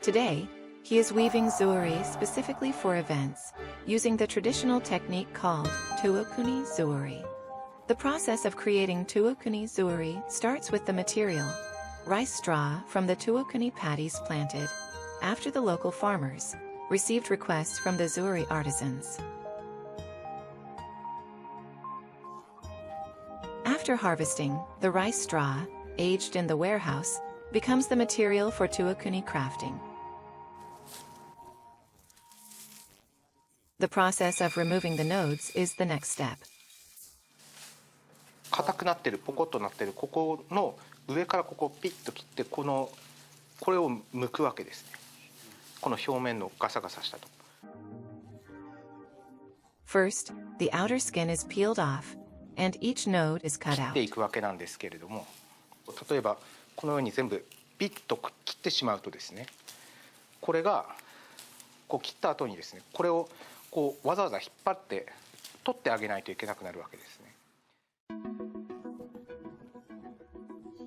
Today, he is weaving Zori specifically for events, using the traditional technique called tuokuni Zori. The process of creating tuokuni Zori starts with the material, rice straw from the tuokuni paddies planted, after the local farmers received requests from the Zori artisans. After harvesting, the rice straw, aged in the warehouse, becomes the material for tuokuni crafting. The process of removing the nodes is the next step. 硬くなってる、ポコッとなってる、ここの上からここをピッと切って、これを剥くわけですね。この表面のガサガサしたと。First, the outer skin is peeled off, and each node is cut out. 切っていくわけなんですけれども、例えばこのように全部ピッと切ってしまうとですね、これがこう切った後にですね、これをこうわざわざ引っ張って取ってあげないといけなくなるわけですね。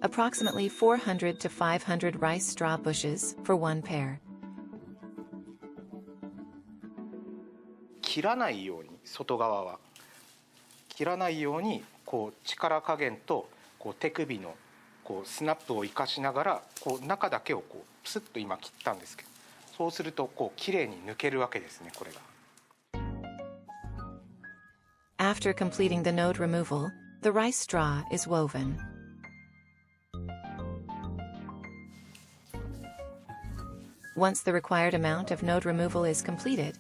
Approximately 400 to 500 rice straw bushes for one pair. 切らないように、外側は切らないように、こう力加減とこう手首のこうスナップを生かしながら、こう中だけをこうプスッと今切ったんですけど、そうするとこう綺麗に抜けるわけですね、これが。After completing the node removal, the rice straw is woven. Once the required amount of node removal is completed,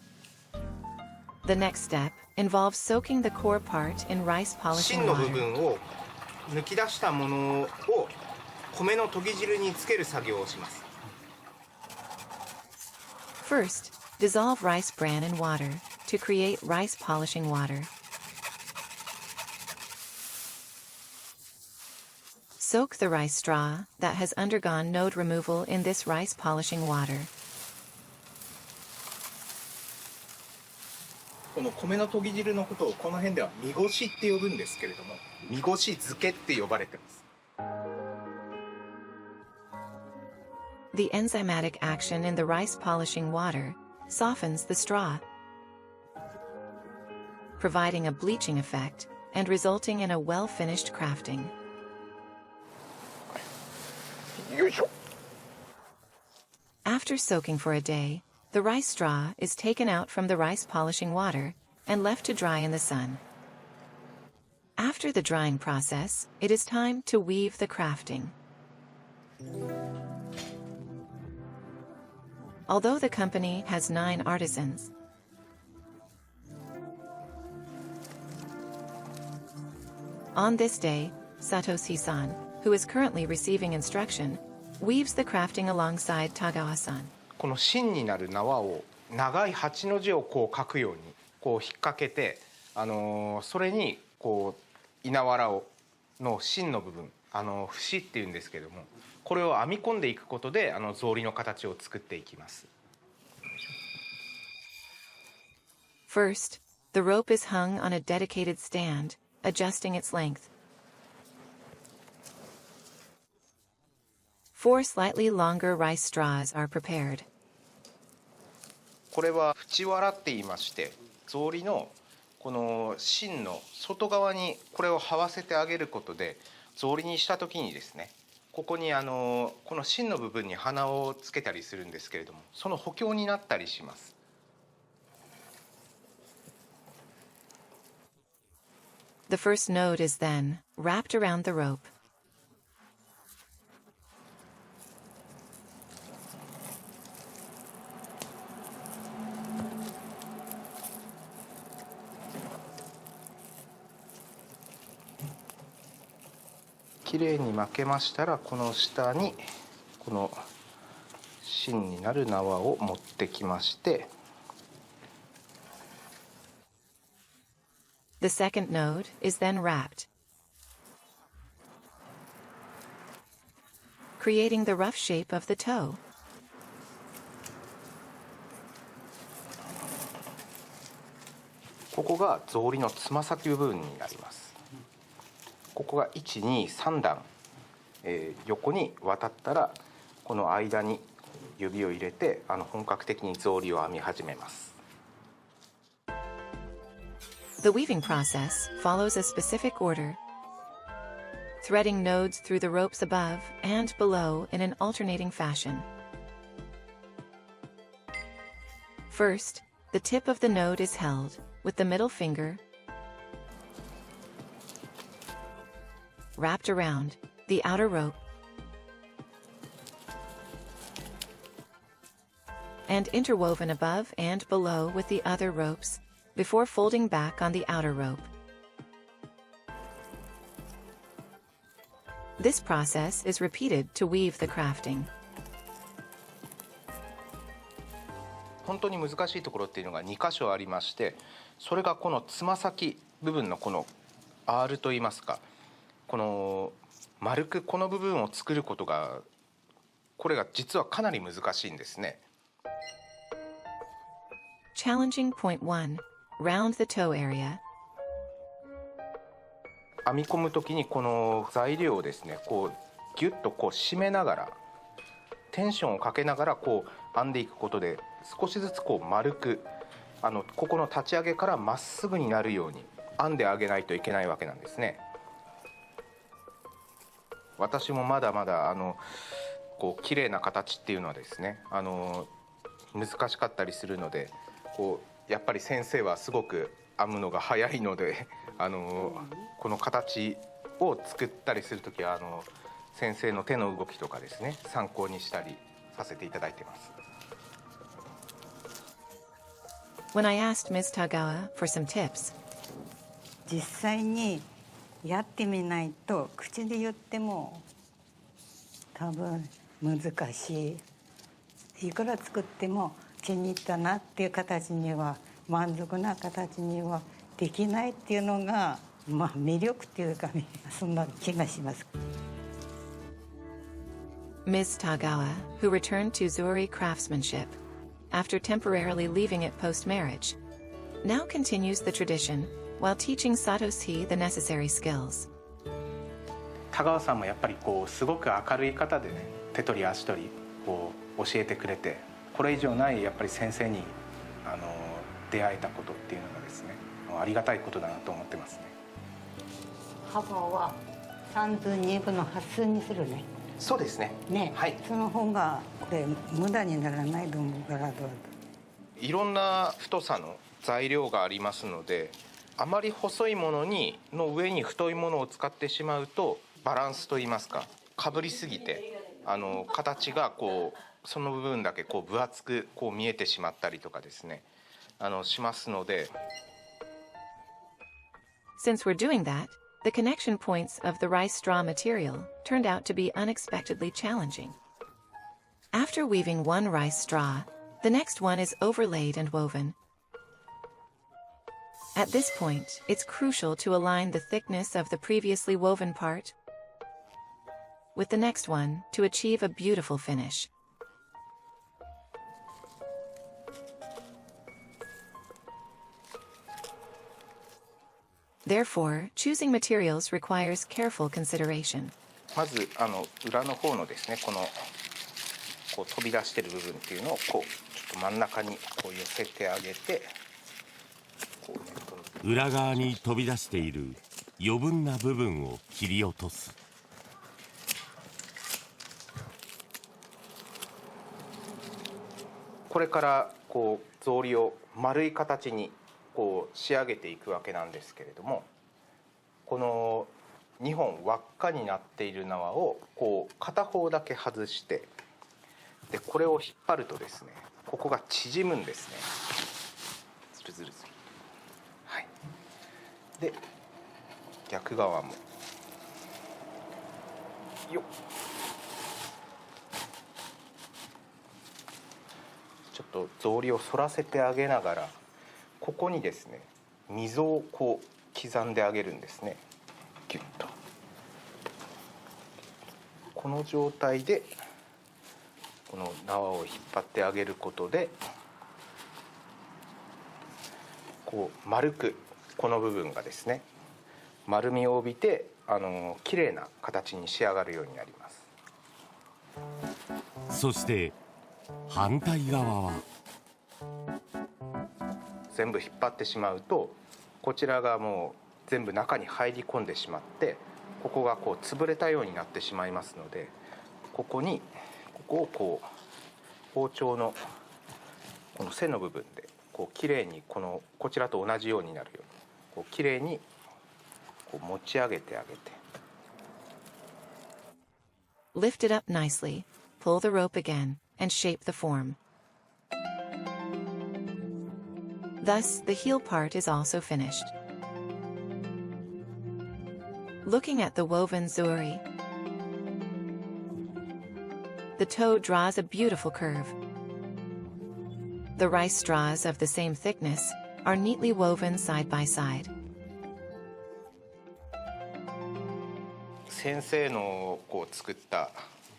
the next step involves soaking the core part in rice polishing 芯の部 water. 分を抜き出したものを米の研ぎ汁につける作業をします。First, dissolve rice bran in water to create rice polishing water. Soak the rice straw that has undergone node removal in this rice polishing water. この米の研ぎ汁のことをこの辺では身ごしって呼ぶんですけれども、身ごし漬けって呼ばれてます。The enzymatic action in the rice polishing water softens the straw, providing a bleaching effect and resulting in a well-finished crafting. After soaking for a day, the rice straw is taken out from the rice polishing water and left to dry in the sun. After the drying process, it is time to weave the crafting. Although the company has 9 artisans, on this day, Satoshi-san, who is currently receiving instruction, weaves the crafting alongside Tagawa-san. この芯になる縄を長い8の字をこう書くようにこう引っ掛けて、それにこう稲わらの芯の部分、節っていうんですけども、これを編み込んでいくことで草履の形を作っていきます。First, the rope is hung on a dedicated stand, adjusting its length. 4 slightly longer rice straws are prepared. これは縁わらって言いまして、草履のこの芯の外側にこれを這わせてあげることで、草履にした時にですね、ここにこの芯の部分に花をつけたりするんですけれども、その補強になったりします。The first node is then wrapped around the rope.「きれいに巻けましたら、この下にこの芯になる縄を持ってきまして、The second node is then wrapped, creating the rough shape of the toe. ここが草履のつま先部分になります。ここが1、2、3段、横に渡ったら、この間に指を入れて本格的に草履を編み始めます。 The weaving process follows a specific order, threading nodes through the ropes above and below in an alternating fashion. First, the tip of the node is held with the middle finger wrapped around the outer rope and interwoven above and below with the other ropes before folding back on the outer rope. This process is repeated to weave the crafting. 本当に難しいところっていうのが2箇所ありまして、それがこのつま先部分のこの R といいますか、この丸くこの部分を作ることが、これが実はかなり難しいんですね。 Challenging point 1. Round the toe area. 編み込むときにこの材料をですね、こうギュッとこう締めながら、テンションをかけながらこう編んでいくことで、少しずつこう丸くここの立ち上げからまっすぐになるように編んであげないといけないわけなんですね。私もまだまだこう綺麗な形っていうのはですね、難しかったりするので、こうやっぱり先生はすごく編むのが早いので、この形を作ったりするときは先生の手の動きとかですね、参考にしたりさせていただいてます。 When I asked Ms. Tagawa for some tips, 実際にやってみないと口で言っても多分難しい。いくら作っても気に入ったなっていう形には、満足な形にはできないっていうのが、まあ魅力っていうかね、そんな気がします。 Ms. Tagawa, who returned to Zori Craftsmanship after temporarily leaving it post-marriage, now continues the tradition while teaching Satoshi the necessary skills. 田川さんもやっぱりこうすごく明るい方でね、手取り足取りこう教えてくれて、これ以上ないやっぱり先生に出会えたことっていうのがですね、ありがたいことだなと思ってますね。幅は32分の8数にするね。そうですね。ね、はい。その方がこれ無駄にならないと思うからどうぞ。いろんな太さの材料がありますので、あまり細いものの上に太いものを使ってしまうと、バランスといいますか、かぶりすぎて形がこうその部分だけこう分厚くこう見えてしまったりとかですね、しますので。 Since we're doing that, the connection points of the rice straw material turned out to be unexpectedly challenging. After weaving one rice straw, the next one is overlaid and woven. At this point, it's crucial to align the thickness of the previously woven part with the next one to achieve a beautiful finish. Therefore, choosing materials requires careful consideration. まず裏の方のですね、このこう飛び出してる部分っていうのをこうちょっと真ん中にこう寄せてあげて、こうね、裏側に飛び出している余分な部分を切り落とす。これからこう草履を丸い形にこう仕上げていくわけなんですけれども、この2本輪っかになっている縄をこう片方だけ外して、でこれを引っ張るとですね、ここが縮むんですね。ズルズルズル。はい。で逆側もよっ。ちょっと草履を反らせてあげながら、ここにですね溝をこう刻んであげるんですね。ギュッとこの状態でこの縄を引っ張ってあげることで、こう丸くこの部分がですね丸みを帯びて綺麗な形に仕上がるようになります。そして反対側は全部引っ張ってしまうとこちらがもう全部中に入り込んでしまってここがこう潰れたようになってしまいますので、ここをこう包丁のこの背の部分でこう綺麗にこちらと同じようになるようにこう綺麗にこう持ち上げてあげて。 Lift it up nicely, pull the rope again, and shape the form. Thus, the heel part is also finished. Looking at the woven zori, the toe draws a beautiful curve. The rice straws of the same thickness are neatly woven side by side. 先生のこう作った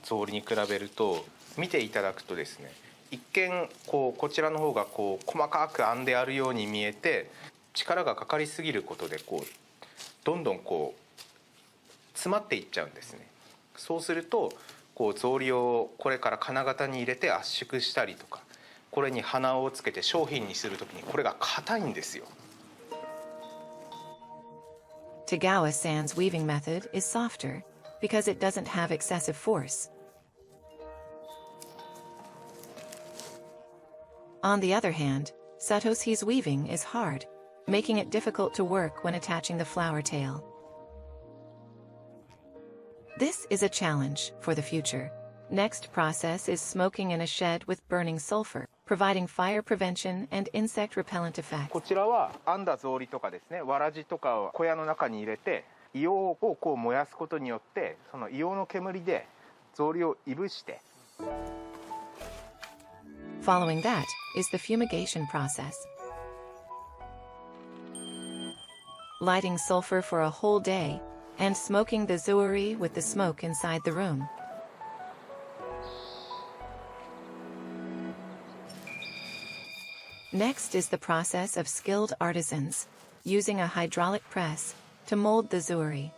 草履に比べると見ていただくとですね、一見こちらの方が細かく編んであるように見えて、力がかかりすぎることでどんどん詰まっていっちゃうんですね。そうすると草履をこれから金型に入れて圧縮したりとか、これに鼻をつけて商品にするときにこれが硬いんですよ。Tagawa-san's weaving method is softer because it doesn't have excessive force. On the other hand, Satoshi's weaving is hard, making it difficult to work when attaching the flower tail. This is a challenge for the future. Next process is smoking in a shed with burning sulfur, providing fire prevention and insect repellent effects. こちらは編んだ草履とかですね、わらじとかを小屋の中に入れて硫黄を燃やすことによって、その硫黄の煙で草履をいぶして。 Following that is the fumigation process. Lighting sulfur for a whole day and smoking the zori with the smoke inside the room. Next is the process of skilled artisans, using a hydraulic press to mold the zori.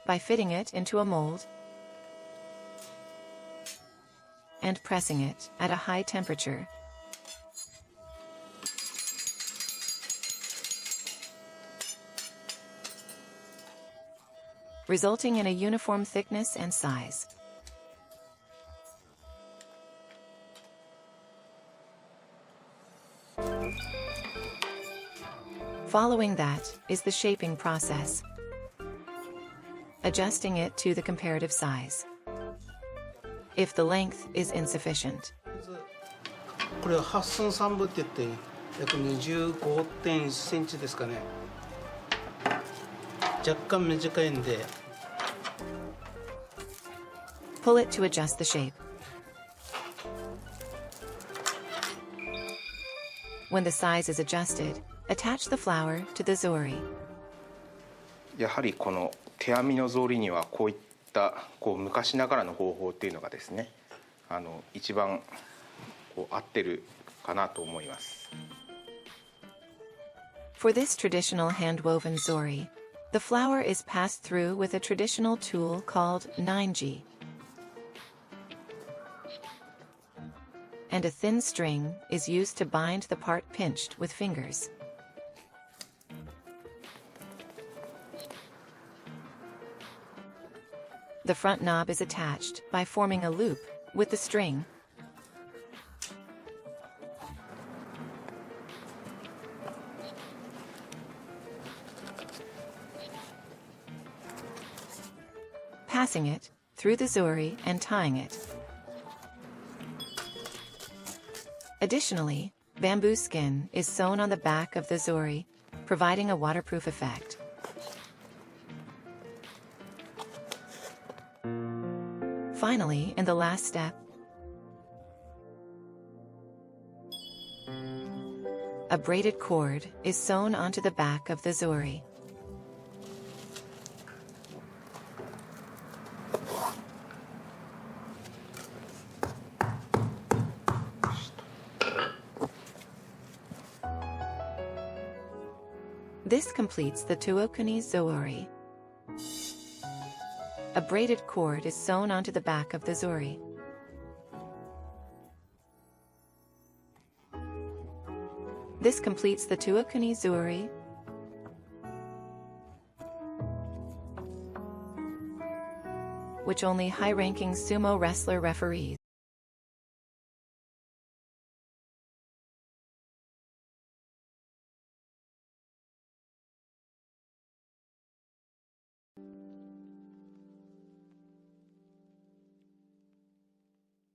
By fitting it into a mold and pressing it at a high temperature. Resulting in a uniform thickness and size. Following that is the shaping process. Adjusting it to the comparative size. If the length is insufficient. これは8寸3分って言って約 25.1 センチですかね。若干短いんで。 Pull it to adjust the shape. When the size is adjusted, attach the flower to the zori. やはりこの手編みの草履にはこういった昔ながらの方法っていうのがですね、一番合ってるかなと思います。 For this traditional hand-woven zori, the flower is passed through with a traditional tool called 9G. And a thin string is used to bind the part pinched with fingers. The front knob is attached by forming a loop with the string. Passing it through the zori and tying it. Additionally, bamboo skin is sewn on the back of the zori, providing a waterproof effect. Finally, in the last step, a braided cord is sewn onto the back of the zori. This completes the Tuokuni Zori. A braided cord is sewn onto the back of the zori. This completes the Tuokuni Zori, which only high-ranking sumo wrestler referees.